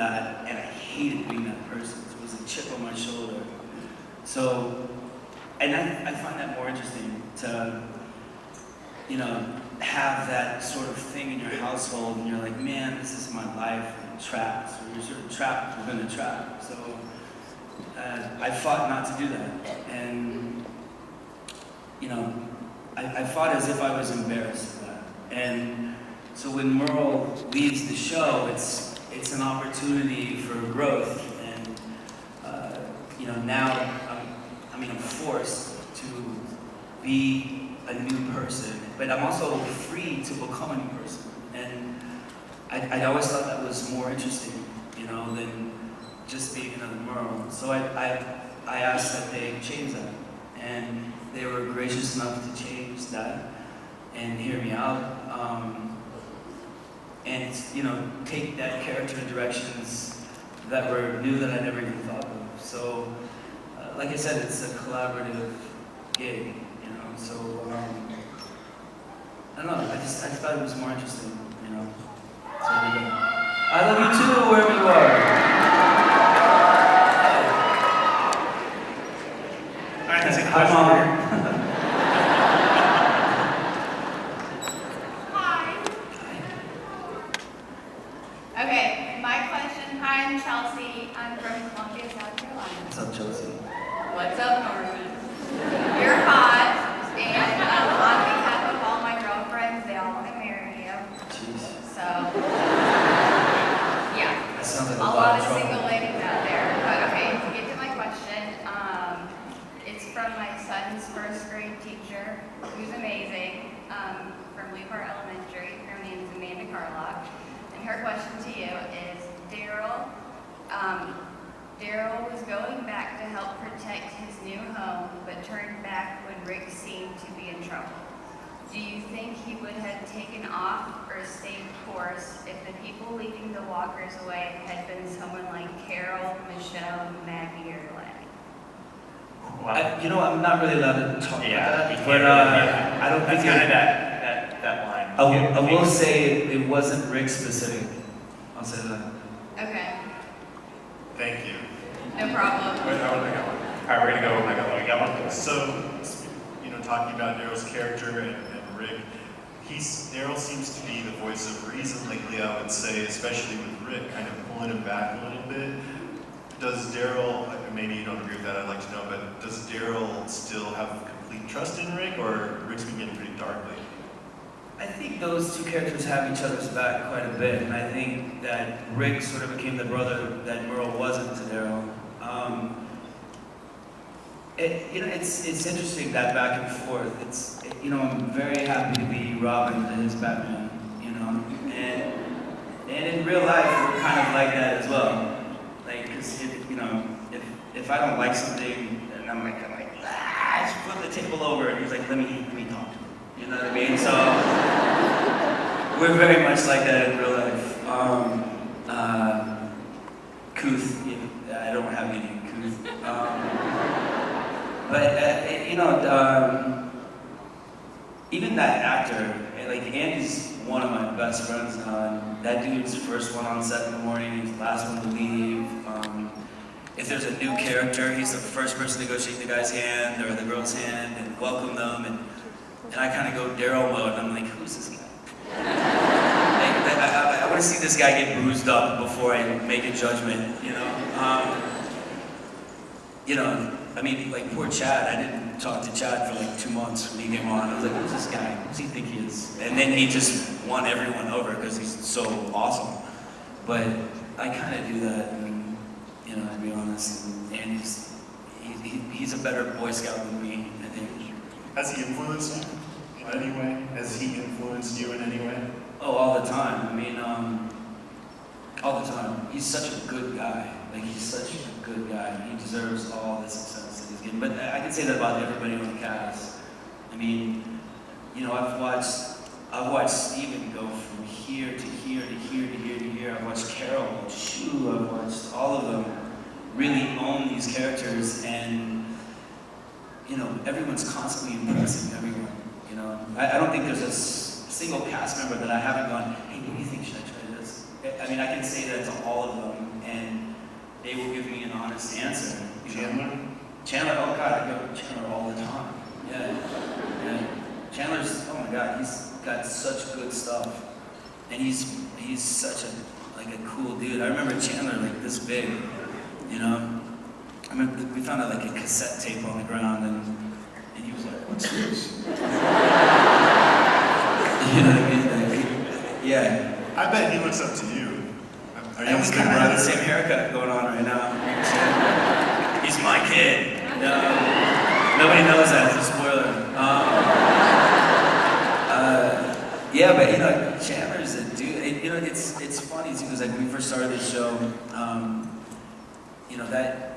that, and I hated being that person. So it was a chip on my shoulder. So, and I find that more interesting to, have that sort of thing in your household, and you're like, man, this is my life, and trapped. So you're sort of trapped within a trap. So I fought not to do that, and I fought as if I was embarrassed of that. And so when Merle leaves the show, it's an opportunity for growth, and now I'm forced to be a new person, but I'm also free to become a new person. And I always thought that was more interesting, than just being another Merle. So I asked that they change that, and they were gracious enough to change that and hear me out, and take that character in directions that were new that I never even thought of. So, like I said, it's a collaborative gig, So I don't know. I thought it was more interesting, So there you go. I love you too, wherever you are. All right, that's a Hi, question. Mom. Okay, my question. Hi, I'm Chelsea. I'm from Columbia, South Carolina. What's up, Chelsea? What's up, Norman? You're hot, and on behalf of all my girlfriends, they all want to marry you. Jeez. So, yeah. That sounds like A a lot lot of of trouble. single ladies out there. But okay, to get to my question, it's from my son's first grade teacher, who's amazing, from Leapart Elementary. Her name is Amanda Carlock. And her question to you is, Daryl was going back to help protect his new home, but turned back when Rick seemed to be in trouble. Do you think he would have taken off or stayed course if the people leading the walkers away had been someone like Carol, Michelle, Maggie, or Lenny? Wow. I'm not really allowed to talk Yeah, about you that, can't but really, I don't that's think kind of that line. I will say it wasn't Rick specific. I'll say that. Okay, Thank you. no problem. Wait, how did I go? All right, we're gonna go. We got one. So, talking about Daryl's character and Rick, Daryl seems to be the voice of reason lately, I would say, especially with Rick kind of pulling him back a little bit. Does Daryl, maybe you don't agree with that, I'd like to know, but does Daryl still have complete trust in Rick, or Rick's been getting pretty dark lately? I think those two characters have each other's back quite a bit, and I think that Rick sort of became the brother that Merle wasn't to Daryl. It's interesting, that back and forth. I'm very happy to be Robin and his Batman, and in real life we're kind of like that as well. Like, because if I don't like something, and I'm like, just flip the table over, and he's like, let me talk to him. You know what I mean? So we're very much like that in real life. Couth, I don't have any couth. Even that actor, like Andy's one of my best friends now. And that dude's first one on set in the morning, he's the last one to leave. If there's a new character, he's the first person to go shake the guy's hand or the girl's hand and welcome them. And I kind of go Daryl mode, and I'm like, who's this guy? I want to see this guy get bruised up before I make a judgment, like poor Chad, I didn't talk to Chad for like 2 months when he came on. I was like, who's this guy? Who does he think he is? And then he just won everyone over because he's so awesome. But I kind of do that, and to be honest, and he's a better Boy Scout than me, I think. Has he influenced you in any way? Has he influenced you in any way? Oh, all the time. All the time. He's such a good guy. Like, he's such a good guy. He deserves all the success that he's getting. But I can say that about everybody on the cast. I've watched Steven go from here to here to here to here to here. I've watched Carol, I've watched all of them really own these characters, and everyone's constantly impressing everyone. I don't think there's a single cast member that I haven't gone, hey, what do you think, should I try this? I can say that to all of them, honest answer. Chandler? Chandler, oh God, I go to Chandler all the time. Yeah. Chandler's, oh my God, he's got such good stuff. And he's such a cool dude. I remember Chandler like this big, you know? I remember we found out like a cassette tape on the ground and he was like, what's this? You know what I mean? Like, yeah. I bet he looks up to you. Are you And we his big kind of have brother? the same haircut going on right now. He's my kid. No, nobody knows that. It's a spoiler. Yeah, but you know, Chandler's a dude. You know, it's funny too because like when we first started this show, you know that.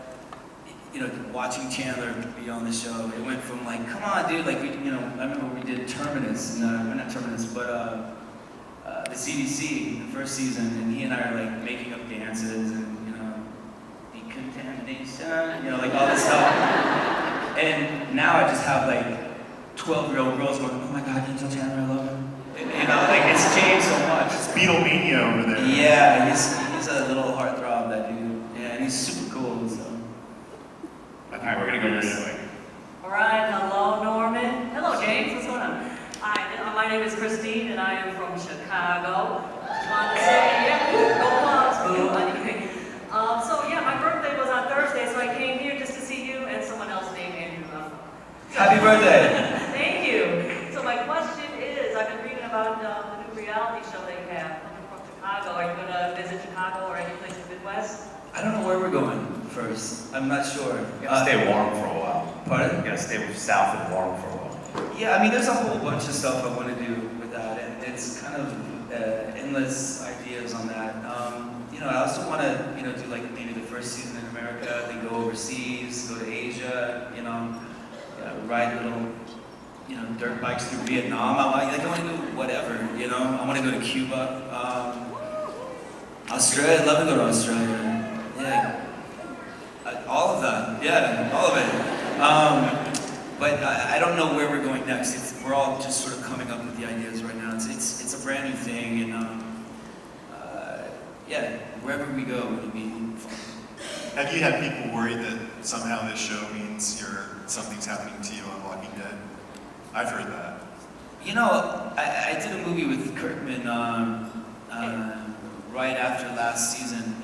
You know, watching Chandler be on the show, it went from like, come on, dude, like we, you know, I remember we did Terminus, and not Terminus, but the CDC, the first season, and he and I are like making up dances and, you know, decontamination, you know, like all this stuff. And now I just have like 12-year-old girls going, oh my God, can you tell Chandler I love him? And, you know, like it's changed so much. It's Beatlemania over there. Yeah, he's a little heartthrob, that dude. Yeah, and he's super cool, so. Alright, we're gonna go this way. All right, hello Norman. Hello James, what's going on? Hi, my name is Christine and I am from Chicago. Just wanted to say, yeah, go Cubs, boo. Anyway, so yeah, my birthday was on Thursday, so I came here just to see you and someone else named Andrew. Happy birthday! Thank you. So my question is, I've been reading about the new reality show they have. I'm from Chicago. Are you going to visit Chicago or any place in the Midwest? I don't know where we're going first. I'm not sure. You gotta stay warm for a while. Pardon? You gotta stay south and warm for a while. Yeah, I mean, there's a whole bunch of stuff I want to do with that, and it's kind of endless ideas on that. You know, I also want to, you know, do like maybe the first season in America, then go overseas, go to Asia, you know, ride little, you know, dirt bikes through Vietnam. I want to do whatever, you know. I want to go to Cuba, Australia. I'd love to go to Australia. Yeah, all of that. Yeah, all of it. But I don't know where we're going next. We're all just sort of coming up with the ideas right now. It's a brand new thing, and yeah, wherever we go, it'll be fun. Have you had people worried that somehow this show means something's happening to you on Walking Dead? I've heard that. You know, I did a movie with Kirkman right after last season.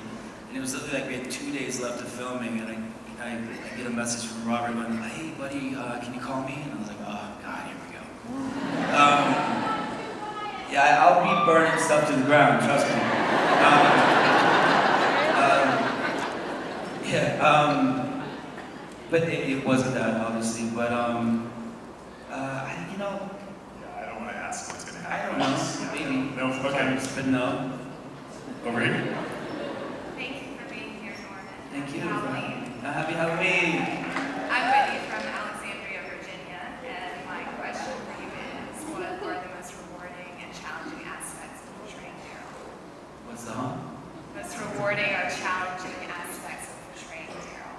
And it was literally like we had 2 days left of filming, and I get a message from Robert going, hey buddy, can you call me? And I was like, oh God, here we go. Yeah, I'll be burning stuff to the ground, trust me. But it wasn't that, obviously, but you know, Yeah, I don't want to ask what's going to I happen. don't know, maybe. No, okay. But no. Over here. Thank you for being here, Norman. Thank you. Halloween. Happy Halloween. I'm Whitney from Alexandria, Virginia, and my question for you is, what are the most rewarding and challenging aspects of portraying Daryl? What's the huh? Most rewarding or challenging aspects of portraying Daryl?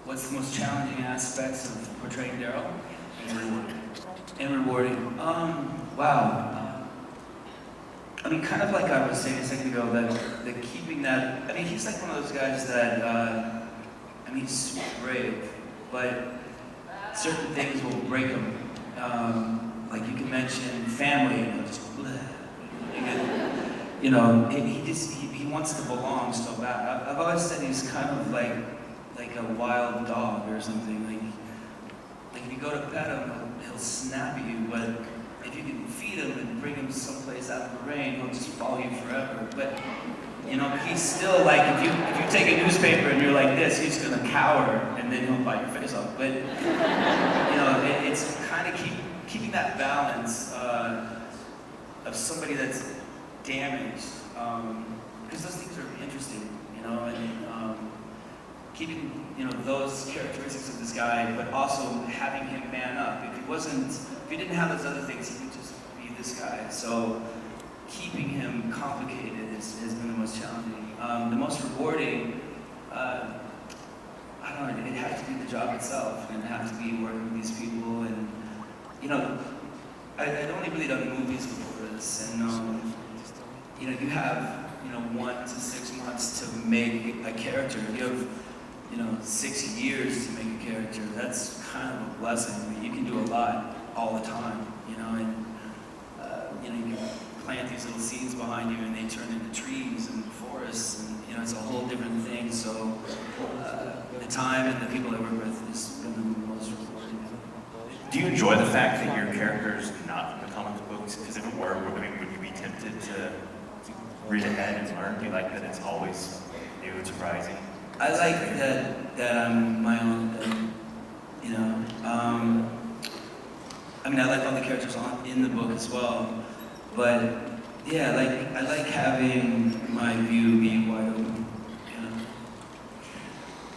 What's the most challenging aspects of portraying Daryl? And rewarding. And rewarding. Wow. I mean, kind of like I was saying a second ago, that keeping that. I mean, he's like one of those guys that. I mean, he's super brave, but certain things will break him. Like you can mention family, and just bleh. You know, he wants to belong so bad. I've always said he's kind of like a wild dog or something. Like if you go to pet him, he'll snap at you, but if you can feed him and bring him someplace out of the rain, he'll just follow you forever. But you know, he's still like, if you take a newspaper and you're like this, he's gonna cower and then he'll bite your face off. But you know, it's kind of keeping that balance of somebody that's damaged, because those things are interesting, you know, and keeping, you know, those characteristics of this guy, but also having him man up. If he didn't have those other things, he could just be this guy. So keeping him complicated has been the most challenging. The most rewarding, I don't know, it had to be the job itself, and it had to be working with these people. And you know, I'd only really done movies before this, and you know, you have 1 to 6 months to make a character. You have 6 years to make a character, that's kind of a blessing. I mean, you can do a lot all the time, and you can plant these little seeds behind you and they turn into trees and forests, and it's a whole different thing. So the time and the people I work with has been the most rewarding. Do you enjoy the fact that your character is not in the comic books? Because if it were, would you be tempted to read ahead and learn? Do you like that it's always new and surprising? I like that I'm my own, I mean, I like all the characters in the book as well, but yeah, I like having my view be wide open.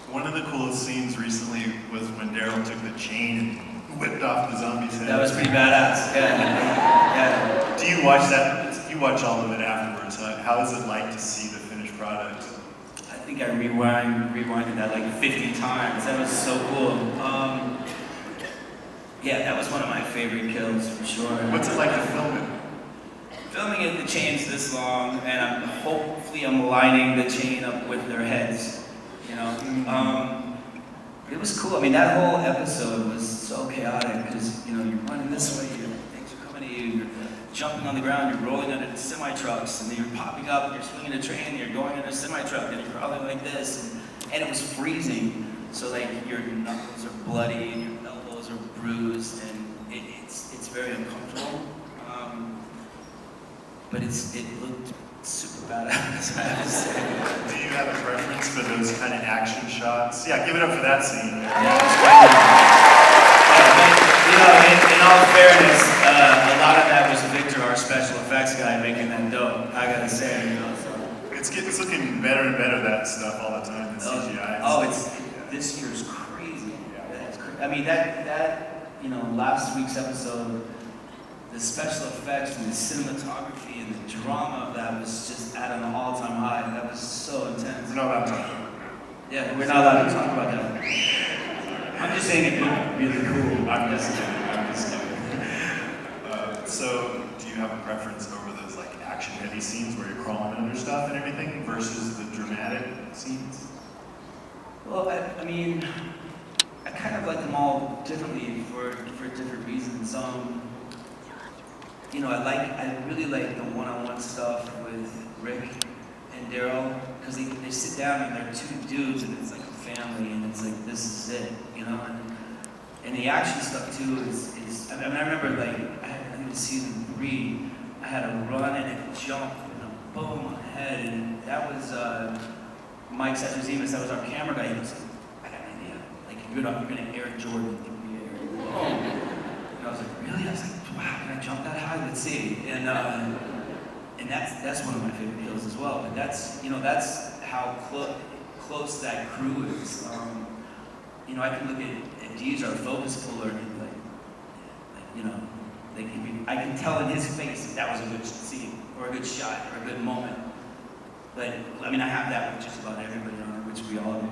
One of the coolest scenes recently was when Daryl took the chain and whipped off the zombie's head. That was pretty badass. Yeah. Do you watch that? You watch all of it afterwards. How is it like to see the finished product? I think I rewinded that like 50 times. That was so cool. Yeah, that was one of my favorite kills for sure. What's it like to film it? Filming it, the chain's this long, and hopefully I'm lining the chain up with their heads. It was cool. I mean, that whole episode was so chaotic because you're running this way, things are coming at you, you're jumping on the ground, you're rolling under semi trucks, and then you're popping up, you're swinging a train, you're going under a semi truck, and you're crawling like this, and it was freezing. So like your knuckles are bloody and your elbows are bruised, and it's very uncomfortable. But it looked super badass, I have to say. Do you have a preference for those kind of action shots? Yeah, give it up for that scene. Yeah, it's great. But, in all fairness, a lot of that was Victor, our special effects guy, making that dope. I gotta say, so. It's looking better and better, that stuff all the time, the CGI. This year's crazy. That's crazy. I mean, that last week's episode, the special effects and the cinematography and the drama of that was just at an all-time high. That was so intense. We're not allowed to talk about it. Yeah, we're not allowed to talk about that. I'm just saying it looked really cool. I'm just kidding. So, do you have a preference over those like action-heavy scenes where you're crawling under stuff and everything versus the dramatic scenes? Well, I mean, I kind of like them all differently for different reasons. I really like the one-on-one stuff with Rick and Daryl because they sit down and they're two dudes and it's like a family and it's like this is it, and the action stuff too is I remember I think it was season 3, I had a run and a jump and a boom on the head, and that was Mike Satrazemis, that was our camera guy. He was like, I got an idea, like you're gonna Air Jordan through the air, boom. And I was like, really? I was like, wow, can I jump that high? Let's see. And that's one of my favorite kills as well. But that's how close that crew is. I can look at Deej, our focus puller, and I can tell in his face that was a good scene, or a good shot, or a good moment. But I mean, I have that with just about everybody on it, which we all do.